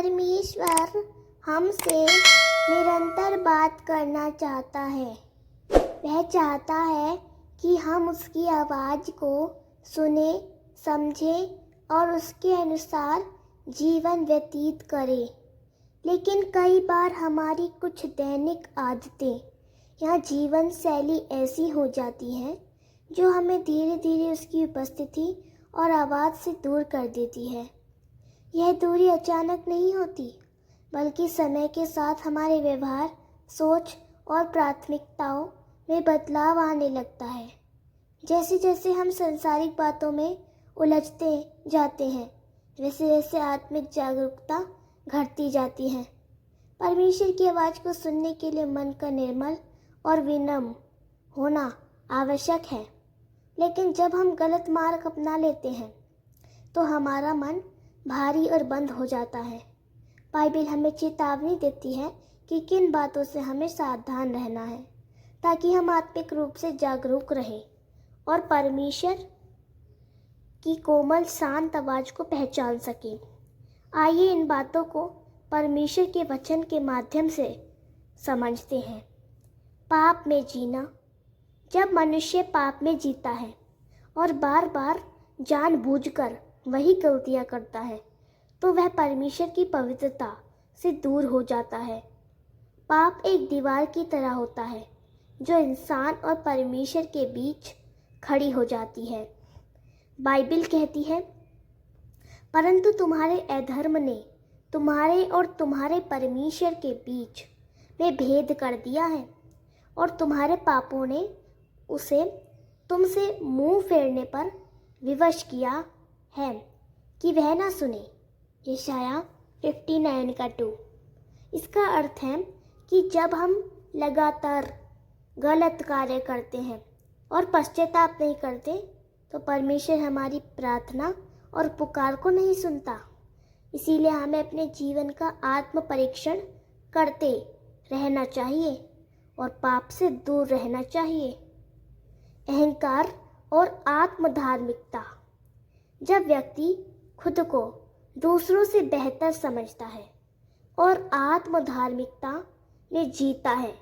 परमेश्वर हमसे निरंतर बात करना चाहता है। वह चाहता है कि हम उसकी आवाज़ को सुने, समझें और उसके अनुसार जीवन व्यतीत करें। लेकिन कई बार हमारी कुछ दैनिक आदतें या जीवन शैली ऐसी हो जाती है जो हमें धीरे धीरे उसकी उपस्थिति और आवाज़ से दूर कर देती है। यह दूरी अचानक नहीं होती, बल्कि समय के साथ हमारे व्यवहार, सोच और प्राथमिकताओं में बदलाव आने लगता है। जैसे जैसे हम सांसारिक बातों में उलझते जाते हैं, वैसे वैसे आत्मिक जागरूकता घटती जाती है। परमेश्वर की आवाज़ को सुनने के लिए मन का निर्मल और विनम्र होना आवश्यक है। लेकिन जब हम गलत मार्ग अपना लेते हैं तो हमारा मन भारी और बंद हो जाता है। बाइबल हमें चेतावनी देती है कि किन बातों से हमें सावधान रहना है ताकि हम आत्मिक रूप से जागरूक रहें और परमेश्वर की कोमल शांत आवाज़ को पहचान सकें। आइए इन बातों को परमेश्वर के वचन के माध्यम से समझते हैं। पाप में जीना। जब मनुष्य पाप में जीता है और बार बार जानबूझकर वही गलतियां करता है तो वह परमेश्वर की पवित्रता से दूर हो जाता है। पाप एक दीवार की तरह होता है जो इंसान और परमेश्वर के बीच खड़ी हो जाती है। बाइबल कहती है, परंतु तुम्हारे अधर्म ने तुम्हारे और तुम्हारे परमेश्वर के बीच में भेद कर दिया है और तुम्हारे पापों ने उसे तुमसे मुंह फेरने पर विवश किया है कि वह ना सुने। यशाया 59:2। इसका अर्थ है कि जब हम लगातार गलत कार्य करते हैं और पश्चाताप नहीं करते तो परमेश्वर हमारी प्रार्थना और पुकार को नहीं सुनता। इसीलिए हमें अपने जीवन का आत्म परीक्षण करते रहना चाहिए और पाप से दूर रहना चाहिए। अहंकार और आत्मधार्मिकता। जब व्यक्ति खुद को दूसरों से बेहतर समझता है और आत्मधार्मिकता में जीता है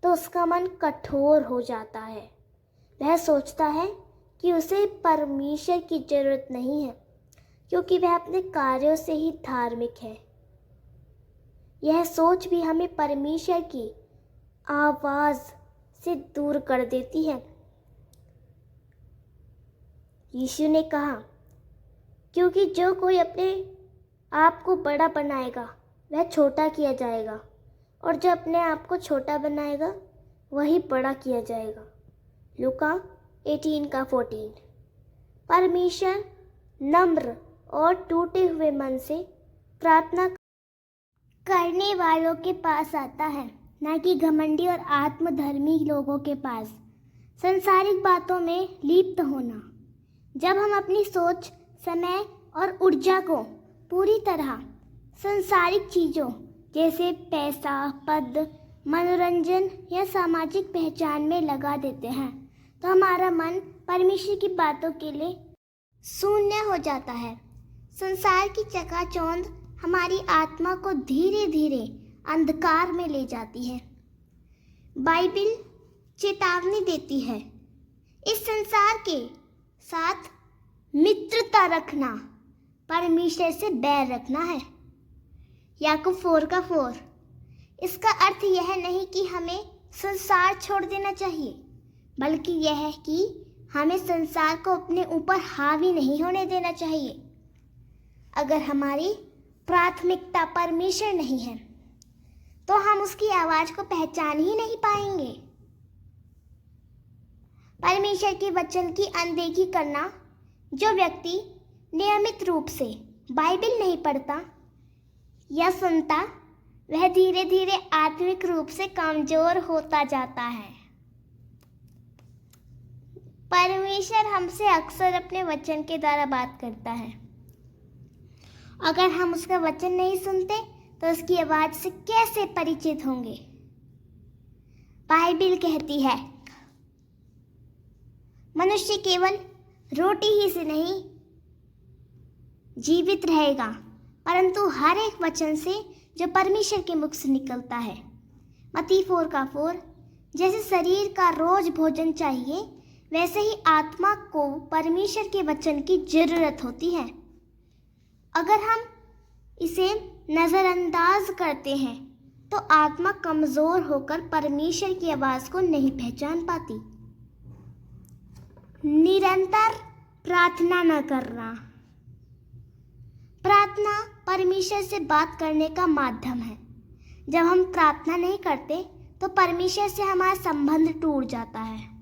तो उसका मन कठोर हो जाता है। वह सोचता है कि उसे परमेश्वर की जरूरत नहीं है क्योंकि वह अपने कार्यों से ही धार्मिक है। यह सोच भी हमें परमेश्वर की आवाज़ से दूर कर देती है। यीशु ने कहा, क्योंकि जो कोई अपने आप को बड़ा बनाएगा वह छोटा किया जाएगा और जो अपने आप को छोटा बनाएगा वही बड़ा किया जाएगा। लूका 18:14। परमेश्वर नम्र और टूटे हुए मन से प्रार्थना करने वालों के पास आता है, न कि घमंडी और आत्मधर्मी लोगों के पास। सांसारिक बातों में लिप्त होना। जब हम अपनी सोच, समय और ऊर्जा को पूरी तरह सांसारिक चीज़ों जैसे पैसा, पद, मनोरंजन या सामाजिक पहचान में लगा देते हैं तो हमारा मन परमेश्वर की बातों के लिए शून्य हो जाता है। संसार की चकाचौंध हमारी आत्मा को धीरे धीरे अंधकार में ले जाती है। बाइबल चेतावनी देती है, इस संसार के साथ मित्रता रखना परमेश्वर से बैर रखना है। याकूब 4:4। इसका अर्थ यह नहीं कि हमें संसार छोड़ देना चाहिए, बल्कि यह है कि हमें संसार को अपने ऊपर हावी नहीं होने देना चाहिए। अगर हमारी प्राथमिकता परमेश्वर नहीं है तो हम उसकी आवाज़ को पहचान ही नहीं पाएंगे। परमेश्वर के वचन की अनदेखी करना। जो व्यक्ति नियमित रूप से बाइबल नहीं पढ़ता या सुनता, वह धीरे धीरे आत्मिक रूप से कमजोर होता जाता है। परमेश्वर हमसे अक्सर अपने वचन के द्वारा बात करता है। अगर हम उसका वचन नहीं सुनते तो उसकी आवाज़ से कैसे परिचित होंगे? बाइबल कहती है, मनुष्य केवल रोटी ही से नहीं जीवित रहेगा परंतु हर एक वचन से जो परमेश्वर के मुख से निकलता है। मत्ती 4:4, जैसे शरीर का रोज भोजन चाहिए वैसे ही आत्मा को परमेश्वर के वचन की जरूरत होती है। अगर हम इसे नज़रअंदाज करते हैं तो आत्मा कमज़ोर होकर परमेश्वर की आवाज़ को नहीं पहचान पाती। निरंतर प्रार्थना न करना। प्रार्थना परमेश्वर से बात करने का माध्यम है। जब हम प्रार्थना नहीं करते तो परमेश्वर से हमारा संबंध टूट जाता है।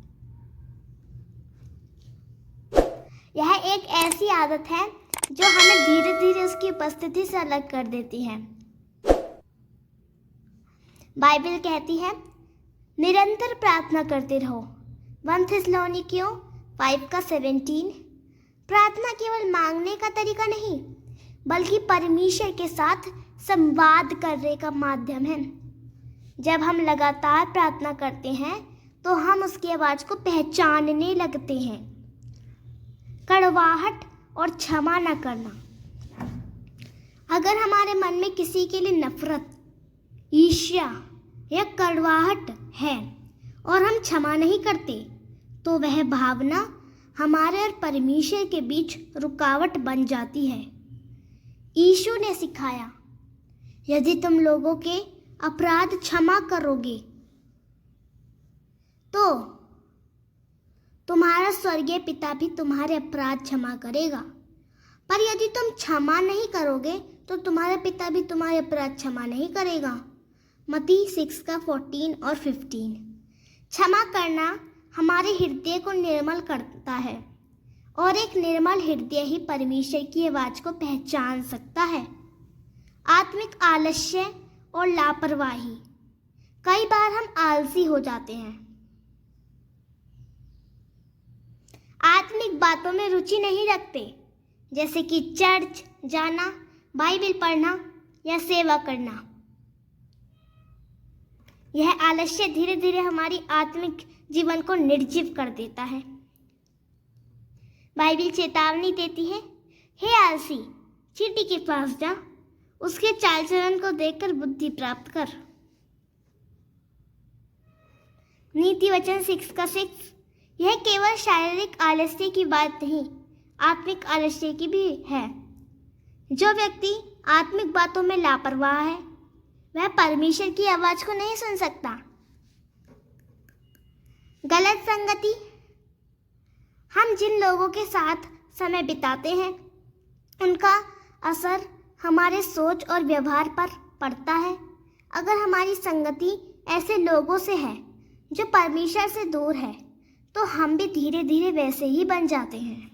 यह एक ऐसी आदत है जो हमें धीरे धीरे उसकी उपस्थिति से अलग कर देती है। बाइबल कहती है निरंतर प्रार्थना करते रहो। 1 थिस्सलुनीकियों 5:17। प्रार्थना केवल मांगने का तरीका नहीं बल्कि परमेश्वर के साथ संवाद करने का माध्यम है। जब हम लगातार प्रार्थना करते हैं तो हम उसकी आवाज़ को पहचानने लगते हैं। कड़वाहट और क्षमा न करना। अगर हमारे मन में किसी के लिए नफरत, ईर्ष्या या कड़वाहट है और हम क्षमा नहीं करते तो वह भावना हमारे और परमेश्वर के बीच रुकावट बन जाती है। यीशु ने सिखाया, यदि तुम लोगों के अपराध क्षमा करोगे तो तुम्हारा स्वर्गीय पिता भी तुम्हारे अपराध क्षमा करेगा, पर यदि तुम क्षमा नहीं करोगे तो तुम्हारा पिता भी तुम्हारे अपराध क्षमा नहीं करेगा। मत्ती 6:14 और 15। क्षमा करना हमारे हृदय को निर्मल करता है और एक निर्मल हृदय ही परमेश्वर की आवाज़ को पहचान सकता है। आत्मिक आलस्य और लापरवाही। कई बार हम आलसी हो जाते हैं, आत्मिक बातों में रुचि नहीं रखते, जैसे कि चर्च जाना, बाइबल पढ़ना या सेवा करना। यह आलस्य धीरे धीरे हमारी आत्मिक जीवन को निर्जीव कर देता है। बाइबल चेतावनी देती है, हे आलसी, चींटी के पास जा, उसके चाल चलन को देखकर बुद्धि प्राप्त कर। नीति वचन 6:6। यह केवल शारीरिक आलस्य की बात नहीं, आत्मिक आलस्य की भी है। जो व्यक्ति आत्मिक बातों में लापरवाह है वह परमेश्वर की आवाज़ को नहीं सुन सकता। गलत संगति। हम जिन लोगों के साथ समय बिताते हैं उनका असर हमारे सोच और व्यवहार पर पड़ता है। अगर हमारी संगति ऐसे लोगों से है जो परमेश्वर से दूर है तो हम भी धीरे धीरे वैसे ही बन जाते हैं।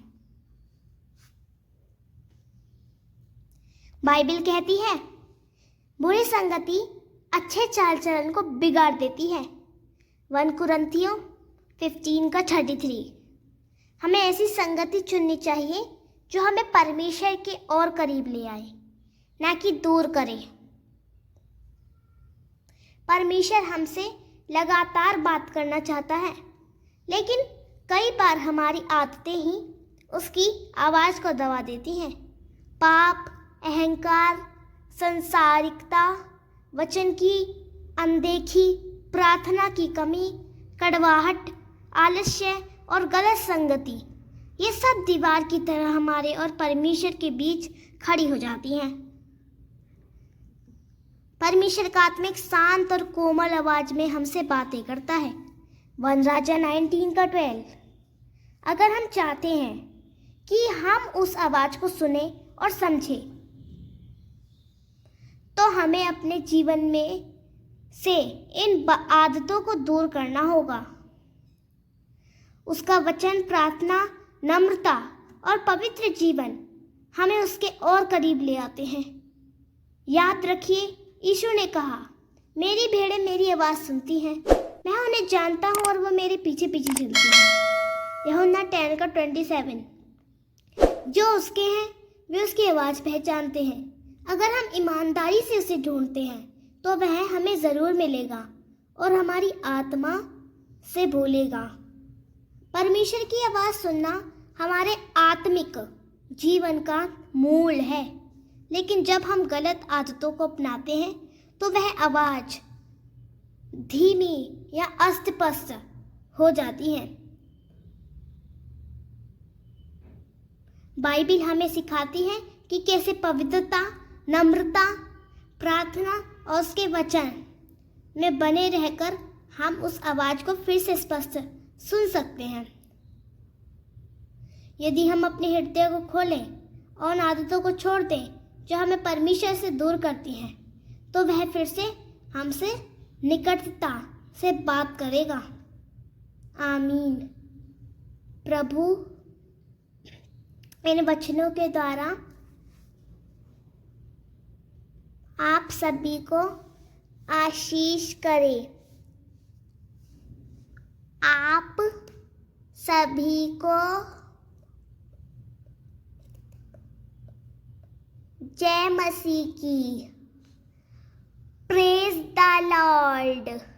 बाइबल कहती है बुरी संगति अच्छे चाल चलन को बिगाड़ देती है। 1 कुरिन्थियों 15:33। हमें ऐसी संगति चुननी चाहिए जो हमें परमेश्वर के और करीब ले आए, ना कि दूर करे। परमेश्वर हमसे लगातार बात करना चाहता है, लेकिन कई बार हमारी आदतें ही उसकी आवाज़ को दबा देती हैं। पाप, अहंकार, संसारिकता, वचन की अनदेखी, प्रार्थना की कमी, कड़वाहट, आलस्य और गलत संगति, ये सब दीवार की तरह हमारे और परमेश्वर के बीच खड़ी हो जाती हैं। परमेश्वर का आत्मा एक शांत और कोमल आवाज में हमसे बातें करता है। 1 राजा 19:12। अगर हम चाहते हैं कि हम उस आवाज को सुने और समझें तो हमें अपने जीवन में से इन आदतों को दूर करना होगा। उसका वचन, प्रार्थना, नम्रता और पवित्र जीवन हमें उसके और करीब ले आते हैं। याद रखिए, यीशु ने कहा, मेरी भेड़ें मेरी आवाज़ सुनती हैं, मैं उन्हें जानता हूँ और वो मेरे पीछे पीछे चलती हैं। यूहन्ना 10:27। जो उसके हैं वे उसकी आवाज़ पहचानते हैं। अगर हम ईमानदारी से उसे ढूंढते हैं तो वह हमें ज़रूर मिलेगा और हमारी आत्मा से बोलेगा। परमेश्वर की आवाज़ सुनना हमारे आत्मिक जीवन का मूल है। लेकिन जब हम गलत आदतों को अपनाते हैं तो वह आवाज़ धीमी या अस्त-व्यस्त हो जाती है। बाइबिल हमें सिखाती है कि कैसे पवित्रता, नम्रता, प्रार्थना और उसके वचन में बने रहकर हम उस आवाज़ को फिर से स्पष्ट सुन सकते हैं। यदि हम अपने हृदय को खोलें और उन आदतों को छोड़ दें जो हमें परमेश्वर से दूर करती हैं, तो वह फिर से हमसे निकटता से बात करेगा। आमीन। प्रभु इन वचनों के द्वारा आप सभी को आशीष करे। आप सभी को जय मसीह की। Praise the Lord.